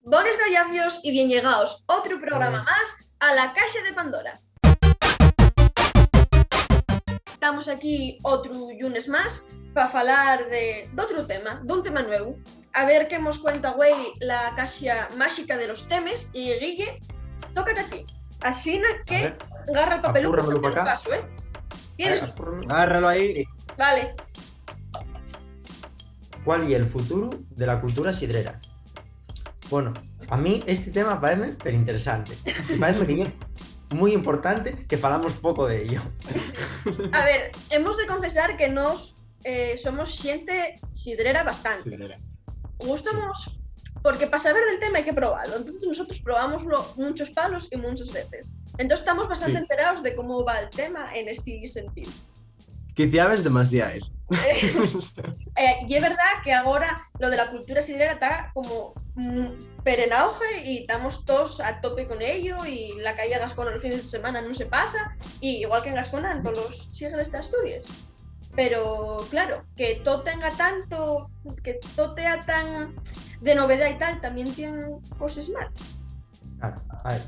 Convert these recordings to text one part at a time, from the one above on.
Bones gallacios y bien llegados. Otro programa más a la Caixa de Pandora. Estamos aquí outro lunes más para falar outro tema, dun tema nuevo. A ver que nos cuenta güey la caixa máxica de los temes. Y Guille, tócate aquí. Asina que agarra el papel Apúrramelo para acá. paso, ¿eh? ¿Tienes? Agárralo ahí. Vale. ¿Cuál es el futuro de la cultura sidrera? Bueno, a mí este tema parece pero interesante. Parece que es muy importante que falamos poco de ello. A ver, hemos de confesar que nos somos xente sidrera bastante. Sidrera. Gustamos, porque para saber del tema hay que probarlo. Entonces nosotros probámoslo muchos palos y muchas veces. Entonces estamos bastante enterados de cómo va el tema en este sentido. Quizá ves demasiadas. Y es verdad que ahora lo de la cultura sidrera está como en auge y estamos todos a tope con ello, y la calle Gascona los fines de semana no se pasa, y igual que en Gascona en todos los siglos de Asturias. Pero claro, que todo tenga tanto, que todo sea tan de novedad y tal, también tiene cosas malas. Claro, a ver,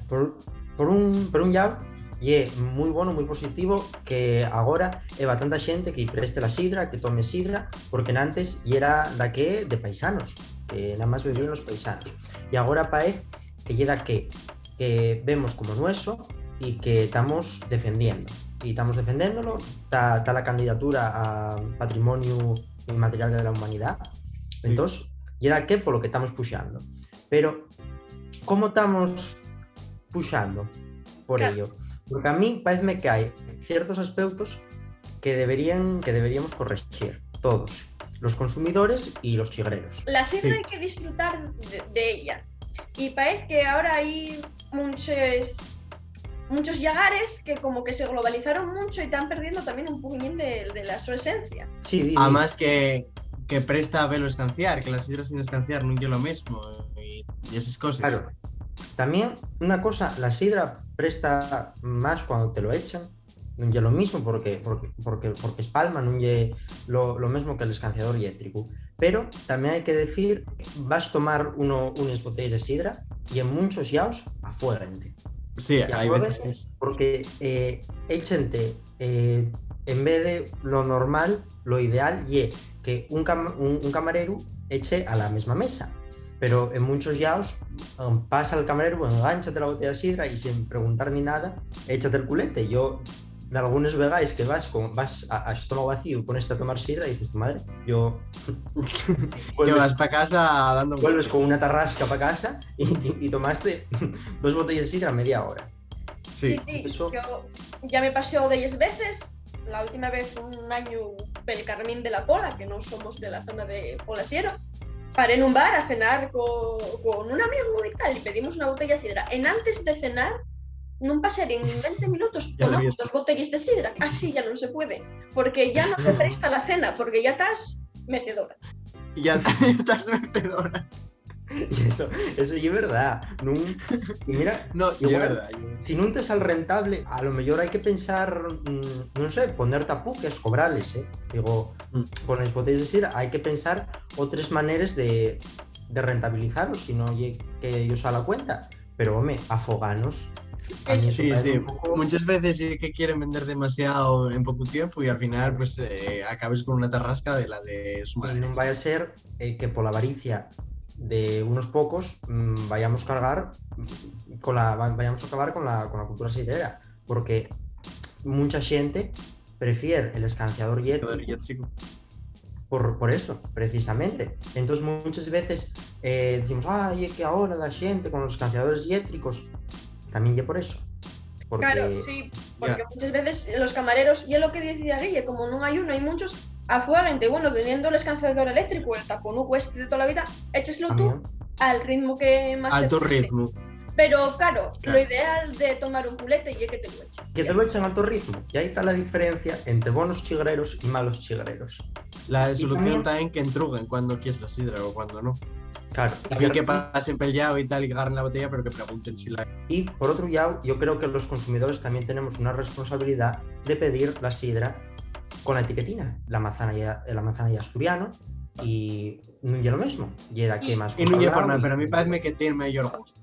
por un lado, y é moi bueno, moi positivo que agora eva tanta xente que preste la sidra, que tome sidra, porque antes era da que de paisanos, que nada máis bebían los paisanos. E agora pae que lle da que vemos como nuestro e que estamos defendiendo. E estamos defendéndolo, está la candidatura a Patrimonio Inmaterial de la Humanidad. Entón, lle da que polo que estamos puxando. Pero, como estamos puxando por ello? Porque a mí parece que hay ciertos aspectos que deberíamos corregir, todos, los consumidores y los chigreros. La sidra hay que disfrutar de ella. Y parece que ahora hay muchos llagares que como que se globalizaron mucho y están perdiendo también un poquín de la su esencia. Sí, Además que presta a verlo escanciar, que la sidra sin escanciar no es lo mismo y esas cosas. Claro. También, una cosa, la sidra presta más cuando te lo echan, non é lo mismo porque espalma, non é lo mismo que el escanciador eléctrico. Pero también hay que decir, vas a tomar unas botellas de sidra y en muchos yaos afuegante. Sí, hay veces que es. Porque échente, en vez de lo normal, lo ideal es que un camarero eche a la misma mesa. Pero en muchos yaos pasa el camarero, engánchate la botella de sidra y sin preguntar ni nada, échate el culete. Yo, de algunos vegais que vas a estómago vacío y pones a tomar sidra y dices, tu madre, yo... Que vas para casa dando... Vuelves con una tarrasca para casa y tomaste 2 botellas de sidra a media hora. Sí. Eso... Yo ya me pasó 10 veces. La última vez un año pel Carmín de la Pola, que no somos de la zona de Polasiero. Paré en un bar a cenar con un amigo y tal, y pedimos una botella de sidra. Antes de cenar, no pasarían 20 minutos, tomamos 2 botellas de sidra. Así ya no se puede, porque ya no te presta la cena, porque ya estás mecedora. Ya estás mecedora. Y eso es verdad. Y mira, no, es verdad. Si no te sale rentable, a lo mejor hay que pensar, no sé, poner tapuques, cobrales, Digo, con las botellas de sidra hay que pensar otras maneras de rentabilizarlos, si no que ellos a la cuenta. Pero, hombre, afoganos. Sí. Muchas veces sí que quieren vender demasiado en poco tiempo y al final pues acabes con una tarrasca de la de su madre. Y no vaya a ser que por la avaricia de unos pocos vayamos a acabar con la cultura sidrera, porque mucha gente prefiere el escanciador eléctrico por eso, precisamente. Entonces muchas veces decimos, es que ahora la gente con los escanciadores eléctricos, también es por eso. Porque... Claro, sí, porque muchas veces los camareros, y es lo que decía Guille, como no hay uno, hay muchos, afuegamente, bueno, teniendo el escanciador eléctrico, el taponuco este de toda la vida, écheslo tú al ritmo que más te guste. Ritmo. Pero claro, lo ideal de tomar un culete y es que te lo echen. Que te lo echen a alto ritmo. Y ahí está la diferencia entre buenos chigreros y malos chigreros. La solución está en que entruguen cuando quieres la sidra o cuando no. Claro. También que pasen peleado y tal y que agarren la botella, pero que pregunten si la... Y por otro lado, yo creo que los consumidores también tenemos una responsabilidad de pedir la sidra con la etiquetina, la manzana y asturiano, y non é o mesmo. E é da que máis E non lle por nada, controlado. pero a mí parece que ten mellor gusto.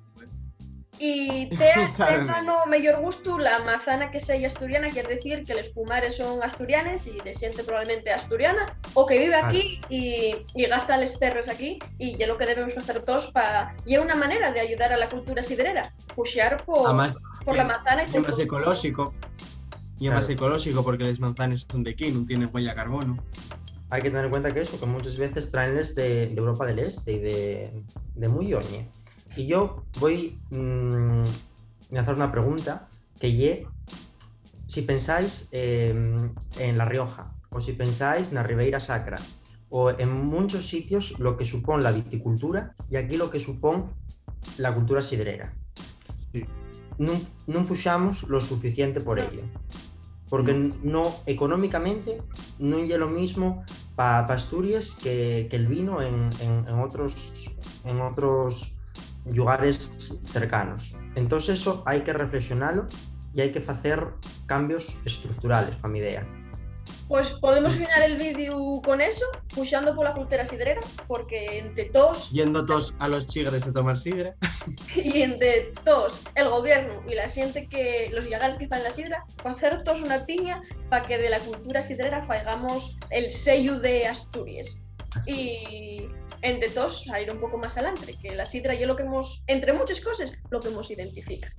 Y te Sabe no mellor gusto la manzana que sei asturiana, quer decir que les pumares son asturianes e de xente probablemente asturiana, o que vive aquí e gasta les terres aquí, e é lo que debemos facer todos e é unha manera de ayudar a la cultura sidrera, puxear por la manzana E máis ecolóxico. E é máis ecolóxico porque les manzanas son de aquí, non tienen huella de carbono. Hay que tener en cuenta que eso, que muchas veces traenles de Europa del Este y de muy oñe. Y yo voy a hacer una pregunta que si pensáis en La Rioja, o si pensáis en la Ribeira Sacra, o en muchos sitios lo que supone la viticultura y aquí lo que supone la cultura sidrera. Sí. No puxamos lo suficiente por ello. Porque no, económicamente no es lo mismo para Asturias que el vino en otros lugares cercanos. Entonces eso hay que reflexionarlo y hay que hacer cambios estructurales, para mi idea. Pues podemos finar el vídeo con eso, puxando por la cultura sidrera, porque entre todos... Yendo todos a los chigres a tomar sidra. Y entre todos, el gobierno y la xente que... los llagares que fan la sidra, para hacer todos una piña para que de la cultura sidrera faigamos el sello de Asturias. Y entre todos salir un poco más adelante, que la sidra es lo que hemos, entre muchas cosas, lo que nos identifica.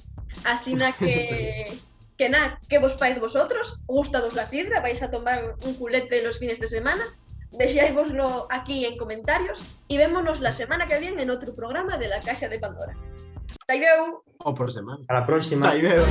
Así que... sí. Que nada, ¿qué vos país vosotros? ¿Gustados la sidra? ¿Vais a tomar un culete los fines de semana? Deixáivoslo aquí en comentarios y vémonos la semana que viene en otro programa de La Caixa de Pandora. Taiveu! O por semana. A la próxima. Taiveu.